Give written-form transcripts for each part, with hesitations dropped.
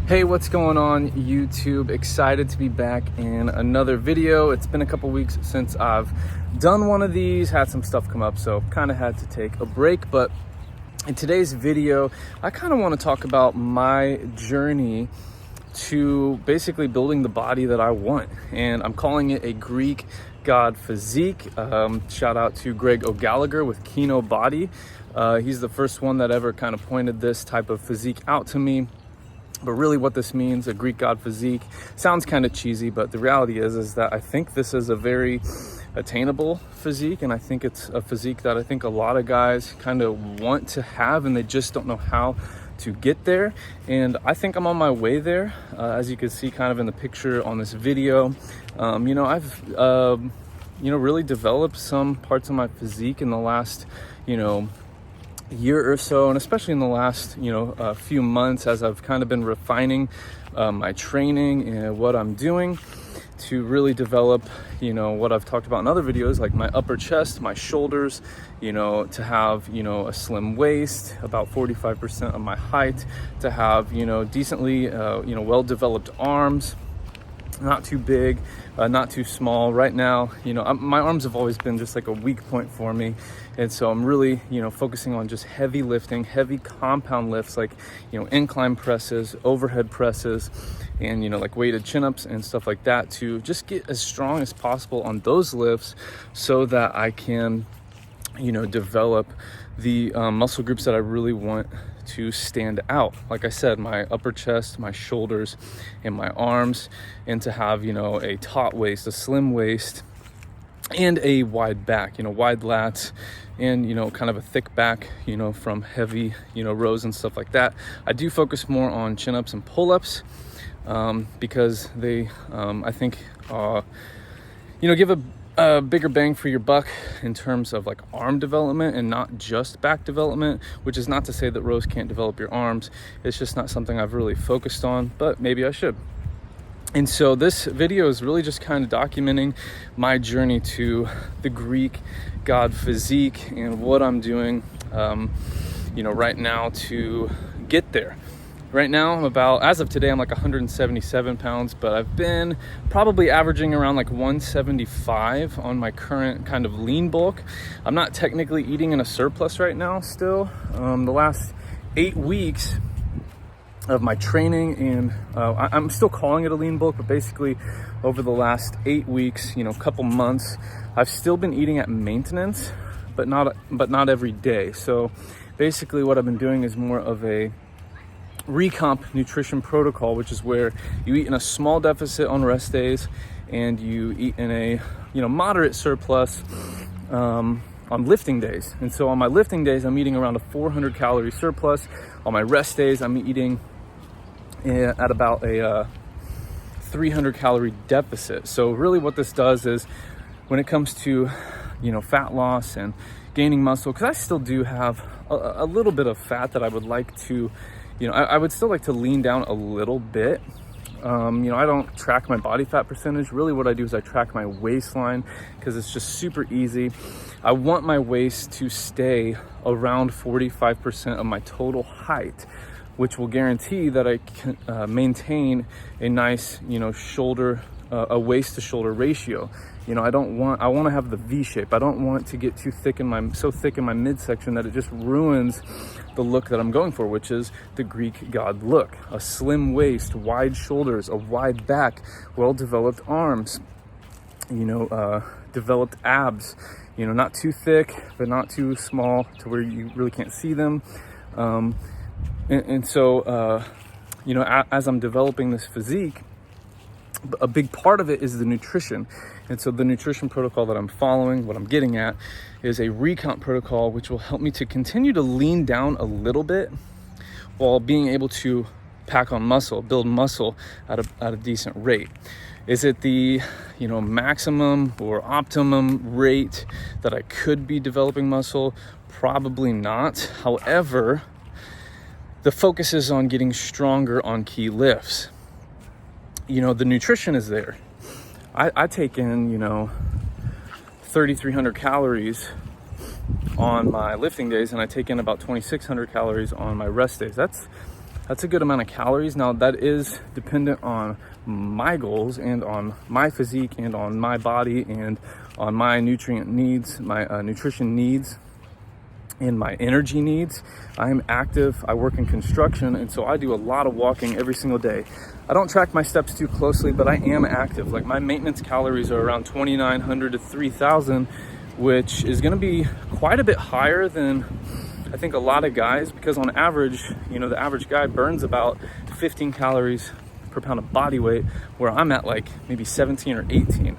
Hey, what's going on YouTube? Excited to be back in another video. It's been a couple weeks since I've done one of these, had some stuff come up, so kind of had to take a break. But in today's video, I kind of want to talk about my journey to basically building the body that I want. And I'm calling it a Greek God physique. Shout out to Greg O'Gallagher with Kinobody. He's the first one that ever kind of pointed this type of physique out to me. But really what this means, a Greek God physique, sounds kind of cheesy, but the reality is that I think this is a very attainable physique, and I think it's a physique that I think a lot of guys kind of want to have, and they just don't know how to get there. And I think I'm on my way there, as you can see kind of in the picture on this video. I've really developed some parts of my physique in the last, year or so, and especially in the last few months, as I've kind of been refining my training and what I'm doing to really develop what I've talked about in other videos, like my upper chest, my shoulders, to have a slim waist, about 45% of my height, to have decently well developed arms, not too big, not too small. Right now, my arms have always been just like a weak point for me. And so I'm really, focusing on just heavy lifting, heavy compound lifts, like, incline presses, overhead presses, and, like weighted chin-ups and stuff like that, to just get as strong as possible on those lifts so that I can, develop the muscle groups that I really want to stand out. Like I said, my upper chest, my shoulders, and my arms, and to have, a taut waist, a slim waist, and a wide back, wide lats, and, kind of a thick back, from heavy, rows and stuff like that. I do focus more on chin-ups and pull-ups, because they, I think, give a bigger bang for your buck in terms of like arm development and not just back development, which is not to say that rows can't develop your arms. It's just not something I've really focused on, but maybe I should. And so this video is really just kind of documenting my journey to the Greek God physique and what I'm doing, right now to get there. Right now, as of today, I'm like 177 pounds, but I've been probably averaging around like 175 on my current kind of lean bulk. I'm not technically eating in a surplus right now still. The last 8 weeks of my training, and I'm still calling it a lean bulk, but basically over the last 8 weeks, couple months, I've still been eating at maintenance, but not every day. So basically what I've been doing is more of a recomp nutrition protocol, which is where you eat in a small deficit on rest days and you eat in a moderate surplus on lifting days. And so on my lifting days, I'm eating around a 400 calorie surplus. On my rest days, I'm eating at about a 300 calorie deficit. So really what this does is, when it comes to fat loss and gaining muscle, because I still do have a little bit of fat that I would like to, I would still like to lean down a little bit. I don't track my body fat percentage. Really what I do is I track my waistline, because it's just super easy. I want my waist to stay around 45% of my total height, which will guarantee that I can maintain a nice, shoulder, a waist to shoulder ratio. I want to have the V shape. I don't want it to get too thick so thick in my midsection that it just ruins the look that I'm going for, which is the Greek God look. A slim waist, wide shoulders, a wide back, well-developed arms, developed abs, not too thick, but not too small to where you really can't see them. So, as I'm developing this physique, a big part of it is the nutrition. And so the nutrition protocol that I'm following, what I'm getting at, is a recomp protocol, which will help me to continue to lean down a little bit while being able to pack on muscle, build muscle at a decent rate. Is it the maximum or optimum rate that I could be developing muscle? Probably not. However, the focus is on getting stronger on key lifts. The nutrition is there. I take in 3,300 calories on my lifting days, and I take in about 2,600 calories on my rest days. That's That's a good amount of calories. Now that is dependent on my goals and on my physique and on my body and on my nutrient needs, my nutrition needs, and my energy needs. I am active, I work in construction, and so I do a lot of walking every single day. I don't track my steps too closely, but I am active. Like my maintenance calories are around 2,900 to 3,000, which is gonna be quite a bit higher than I think a lot of guys, because on average, you know, the average guy burns about 15 calories per pound of body weight, where I'm at like maybe 17 or 18.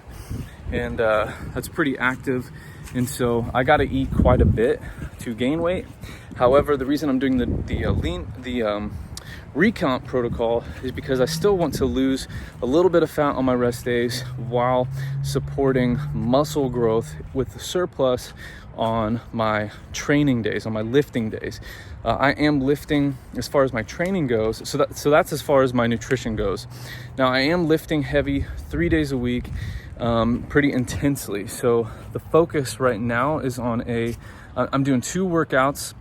And that's pretty active. And so I got to eat quite a bit to gain weight. However, the reason I'm doing the recomp protocol is because I still want to lose a little bit of fat on my rest days while supporting muscle growth with the surplus on my training days, on my lifting days. I am lifting as far as my training goes, so that's as far as my nutrition goes. Now I am lifting heavy 3 days a week, pretty intensely. So the focus right now is on I'm doing 2 workouts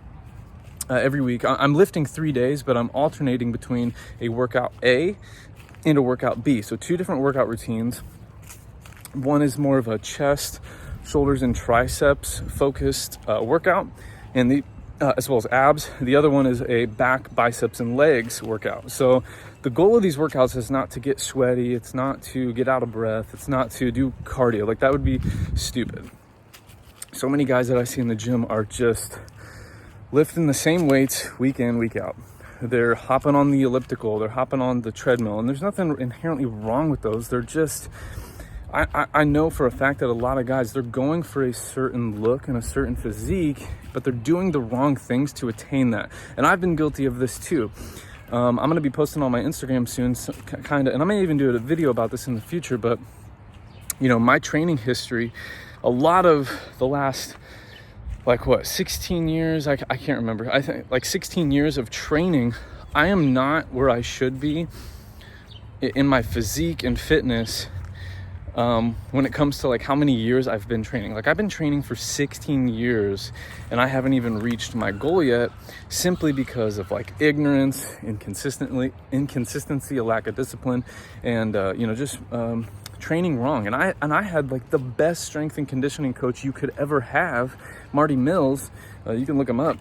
every week. I'm lifting 3 days, but I'm alternating between a workout A and a workout B. So 2 different workout routines. One is more of a chest, shoulders, and triceps focused workout, and as well as abs. The other one is a back, biceps, and legs workout. So the goal of these workouts is not to get sweaty. It's not to get out of breath. It's not to do cardio. Like that would be stupid. So many guys that I see in the gym are just lifting the same weights week in, week out. They're hopping on the elliptical. They're hopping on the treadmill. And there's nothing inherently wrong with those. They're just, I know for a fact that a lot of guys, they're going for a certain look and a certain physique, but they're doing the wrong things to attain that. And I've been guilty of this too. I'm going to be posting on my Instagram soon, kind of, and I may even do a video about this in the future, but you know, my training history, a lot of the last, 16 years, I can't remember. I think like 16 years of training, I am not where I should be in my physique and fitness when it comes to like how many years I've been training. Like I've been training for 16 years and I haven't even reached my goal yet, simply because of like ignorance, inconsistency, a lack of discipline, and just training wrong. And I had like the best strength and conditioning coach you could ever have, Marty Mills. You can look him up.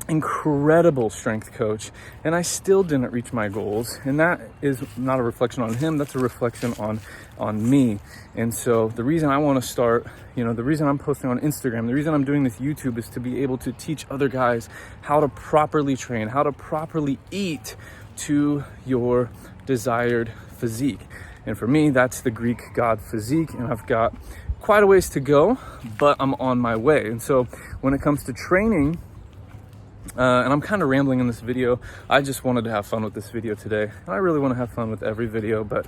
Incredible strength coach, and I still didn't reach my goals. And that is not a reflection on him, that's a reflection on me. And so the reason I want to start, the reason I'm posting on Instagram, the reason I'm doing this YouTube, is to be able to teach other guys how to properly train, how to properly eat to your desired physique. And for me, that's the Greek god physique, and I've got quite a ways to go, but I'm on my way. And so when it comes to training, and I'm kind of rambling in this video, I just wanted to have fun with this video today. And I really want to have fun with every video, but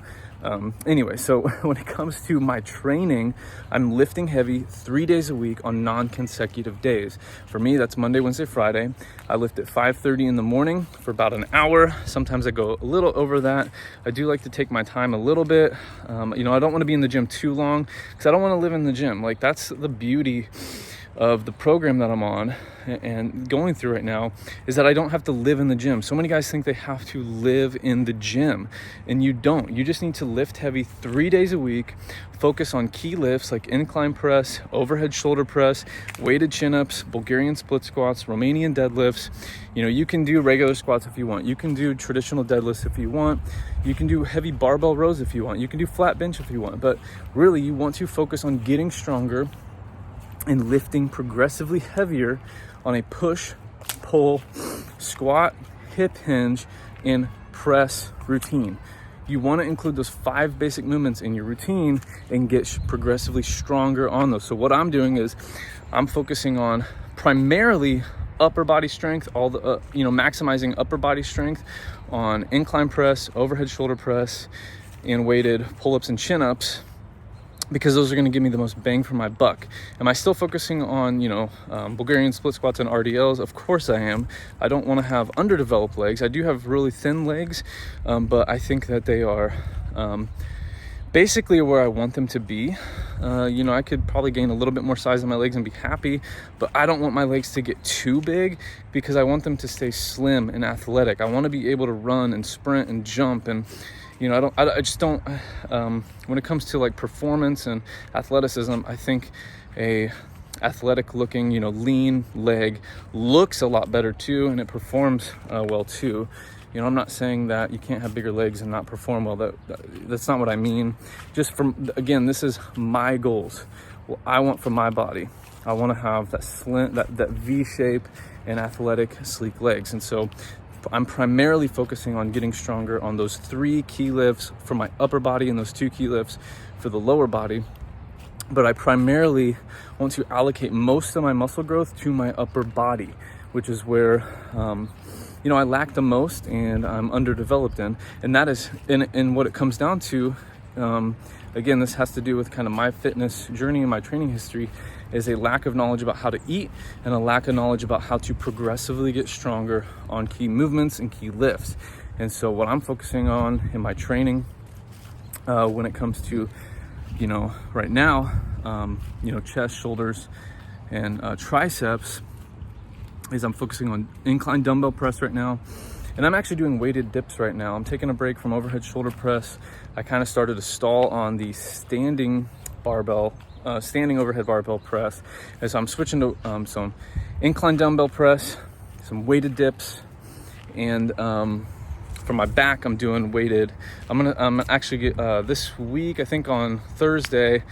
anyway, so when it comes to my training, I'm lifting heavy 3 days a week on non-consecutive days. For me, that's Monday, Wednesday, Friday. I lift at 5:30 in the morning for about an hour. Sometimes I go a little over that. I do like to take my time a little bit. I don't want to be in the gym too long, because I don't want to live in the gym. Like that's the beauty of the program that I'm on and going through right now, is that I don't have to live in the gym. So many guys think they have to live in the gym, and you don't. You just need to lift heavy 3 days a week, focus on key lifts like incline press, overhead shoulder press, weighted chin-ups, Bulgarian split squats, Romanian deadlifts. You can do regular squats if you want. You can do traditional deadlifts if you want. You can do heavy barbell rows if you want. You can do flat bench if you want. But really, you want to focus on getting stronger and lifting progressively heavier on a push, pull, squat, hip hinge, and press routine. You want to include those 5 basic movements in your routine and get progressively stronger on those. So what I'm doing is I'm focusing on primarily upper body strength, maximizing upper body strength on incline press, overhead shoulder press, and weighted pull-ups and chin-ups, because those are going to give me the most bang for my buck. Am I still focusing on, Bulgarian split squats and RDLs? Of course I am. I don't want to have underdeveloped legs. I do have really thin legs, but I think that they are basically where I want them to be. You know, I could probably gain a little bit more size in my legs and be happy, but I don't want my legs to get too big because I want them to stay slim and athletic. I want to be able to run and sprint and jump, and you know, I just don't, when it comes to like performance and athleticism, I think a athletic looking, you know, lean leg looks a lot better too, and it performs well too. You know, I'm not saying that you can't have bigger legs and not perform well. That's not what I mean. Just from, again, this is my goals. What I want from my body. I want to have that slim, that V shape and athletic, sleek legs. And so I'm primarily focusing on getting stronger on those 3 key lifts for my upper body and those 2 key lifts for the lower body. But I primarily want to allocate most of my muscle growth to my upper body, which is where, you know, I lack the most and I'm underdeveloped in. And that is, in what it comes down to, again, this has to do with kind of my fitness journey and my training history, is a lack of knowledge about how to eat and a lack of knowledge about how to progressively get stronger on key movements and key lifts. And so what I'm focusing on in my training, when it comes to, you know, right now, you know, chest, shoulders, and triceps, is I'm focusing on incline dumbbell press right now. And I'm actually doing weighted dips right now. I'm taking a break from overhead shoulder press. I kind of started to stall on the standing overhead barbell press. And so I'm switching to some incline dumbbell press, some weighted dips, and for my back, I'm doing weighted. I'm actually get, this week, I think on Thursday,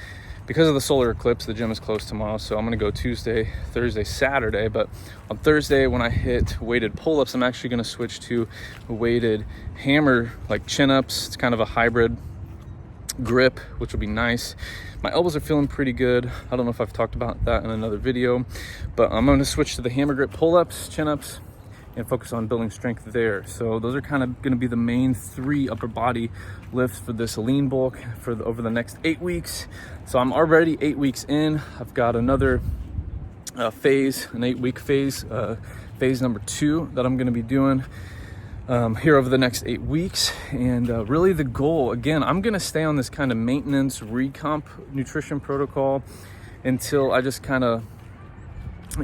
because of the solar eclipse, the gym is closed tomorrow, so I'm gonna go Tuesday, Thursday, Saturday. But on Thursday, when I hit weighted pull-ups, I'm actually gonna switch to weighted hammer, like chin-ups. It's kind of a hybrid grip, which will be nice. My elbows are feeling pretty good. I don't know if I've talked about that in another video, but I'm gonna switch to the hammer grip pull-ups, chin-ups, and focus on building strength there. So those are kind of going to be the main 3 upper body lifts for this lean bulk over the next 8 weeks. So I'm already 8 weeks in. I've got another phase, an 8-week phase, phase number 2 that I'm going to be doing here over the next 8 weeks. And really the goal, again, I'm going to stay on this kind of maintenance recomp nutrition protocol until I just kind of,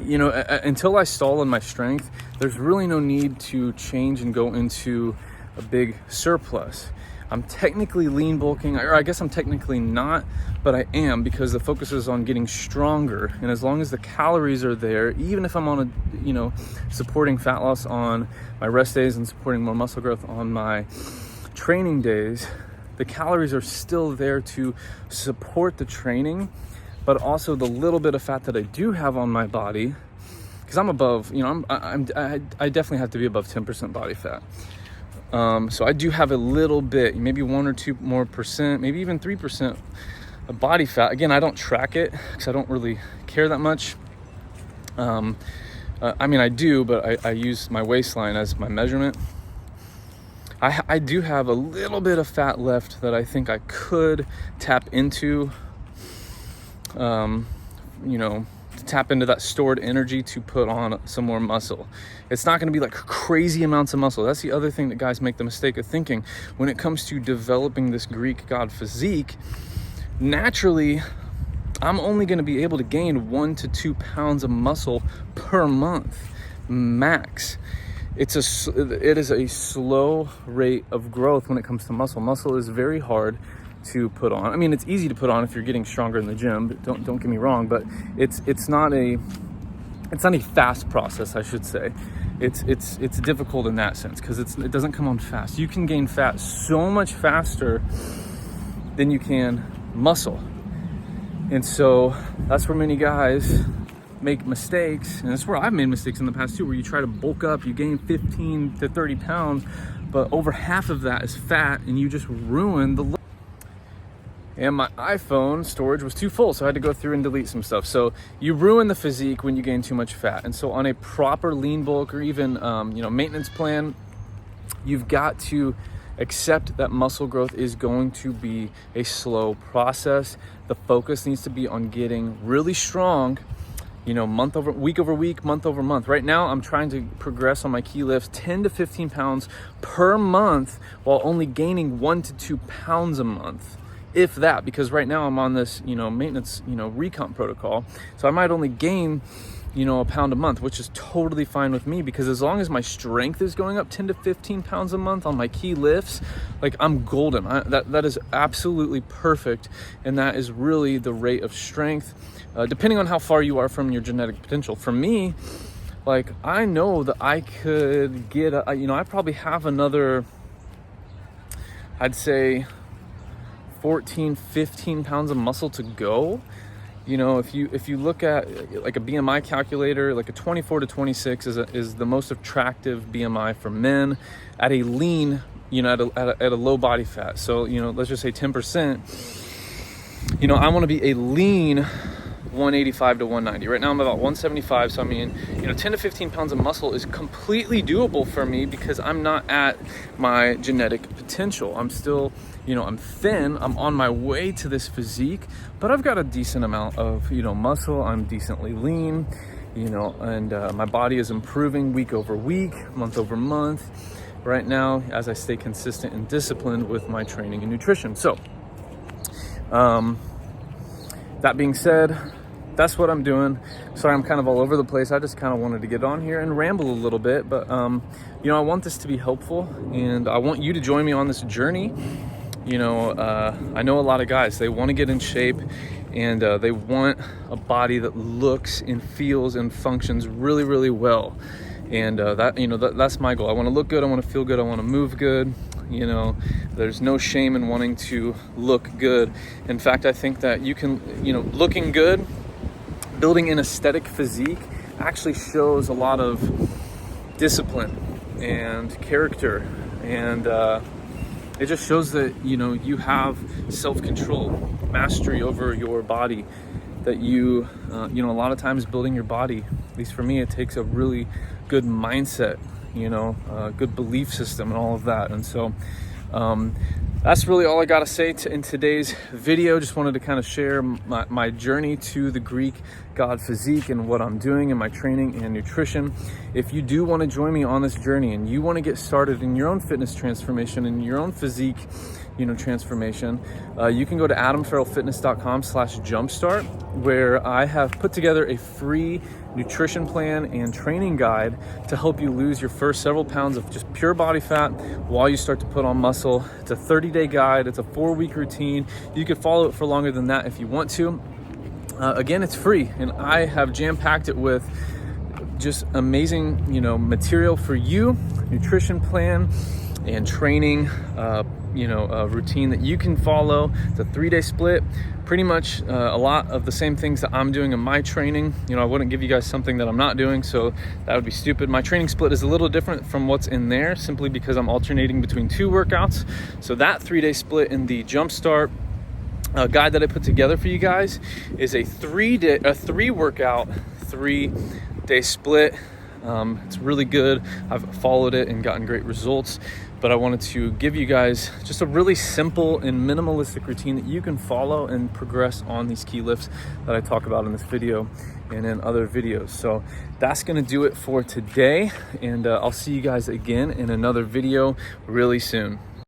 you know, until I stall in my strength. There's really no need to change and go into a big surplus. I'm technically lean bulking, or I guess I'm technically not, but I am, because the focus is on getting stronger. And as long as the calories are there, even if I'm on a, you know, supporting fat loss on my rest days and supporting more muscle growth on my training days, the calories are still there to support the training, but also the little bit of fat that I do have on my body, because I'm above, you know, I definitely have to be above 10% body fat. So I do have a little bit, maybe 1 or 2 more percent, maybe even 3% of body fat. Again, I don't track it because I don't really care that much. I mean, I do, but I use my waistline as my measurement. I do have a little bit of fat left that I think I could tap into, you know, to tap into that stored energy to put on some more muscle. It's not going to be like crazy amounts of muscle. That's the other thing that guys make the mistake of thinking when it comes to developing this Greek god physique. Naturally, I'm only going to be able to gain 1 to 2 pounds of muscle per month max. It is a slow rate of growth when it comes to muscle. Muscle is very hard to put on. I mean, it's easy to put on if you're getting stronger in the gym, but don't get me wrong, but it's not a fast process, I should say. It's difficult in that sense because it doesn't come on fast. You can gain fat so much faster than you can muscle. And so that's where many guys make mistakes, and that's where I've made mistakes in the past too, where you try to bulk up, you gain 15 to 30 pounds, but over half of that is fat, and you just ruin the look. And my iPhone storage was too full, so I had to go through and delete some stuff. So you ruin the physique when you gain too much fat. And so on a proper lean bulk or even you know, maintenance plan, you've got to accept that muscle growth is going to be a slow process. The focus needs to be on getting really strong, you know, week over week, month over month. Right now, I'm trying to progress on my key lifts 10 to 15 pounds per month while only gaining 1 to 2 pounds a month. if that, because right now I'm on this, maintenance, recomp protocol. So I might only gain, a pound a month, which is totally fine with me, because as long as my strength is going up 10 to 15 pounds a month on my key lifts, like, I'm golden. That is absolutely perfect. And that is really the rate of strength, depending on how far you are from your genetic potential. For me, like, I know that I could get, I probably have another, I'd say 14, 15 pounds of muscle to go. If you look at like a BMI calculator, like a 24 to 26 is the most attractive BMI for men at a lean, at a low body fat. So, let's just say 10%, I want to be a lean 185 to 190. Right now I'm about 175. So 10 to 15 pounds of muscle is completely doable for me, because I'm not at my genetic potential. I'm still, I'm thin. I'm on my way to this physique, but I've got a decent amount of, muscle. I'm decently lean, and my body is improving week over week, month over month right now, as I stay consistent and disciplined with my training and nutrition. So, that being said, that's what I'm doing. Sorry, I'm kind of all over the place. I just kind of wanted to get on here and ramble a little bit, but I want this to be helpful, and I want you to join me on this journey. I know a lot of guys, they want to get in shape, and they want a body that looks and feels and functions really, really well. And that's my goal. I want to look good. I want to feel good. I want to move good. There's no shame in wanting to look good. In fact, I think that you can, looking good, building an aesthetic physique actually shows a lot of discipline and character, and it just shows that you have self-control, mastery over your body. That you a lot of times building your body, at least for me, it takes a really good mindset, good belief system and all of that. And so that's really all I got to say in today's video. Just wanted to kind of share my journey to the Greek god physique and what I'm doing in my training and nutrition. If you do want to join me on this journey and you want to get started in your own fitness transformation and your own physique transformation, you can go to adamfarrellfitness.com/jumpstart, where I have put together a free nutrition plan and training guide to help you lose your first several pounds of just pure body fat while you start to put on muscle. It's a 30-day guide. It's a 4-week routine. You could follow it for longer than that if you want to. Again, it's free, and I have jam-packed it with just amazing, material for you, nutrition plan and training, routine that you can follow. It's a 3-day split, pretty much a lot of the same things that I'm doing in my training. I wouldn't give you guys something that I'm not doing, so that would be stupid. My training split is a little different from what's in there, simply because I'm alternating between 2 workouts. So that 3-day split in the Jumpstart guide that I put together for you guys is a 3 workout, 3-day split. It's really good. I've followed it and gotten great results, but I wanted to give you guys just a really simple and minimalistic routine that you can follow and progress on these key lifts that I talk about in this video and in other videos. So that's going to do it for today, and I'll see you guys again in another video really soon.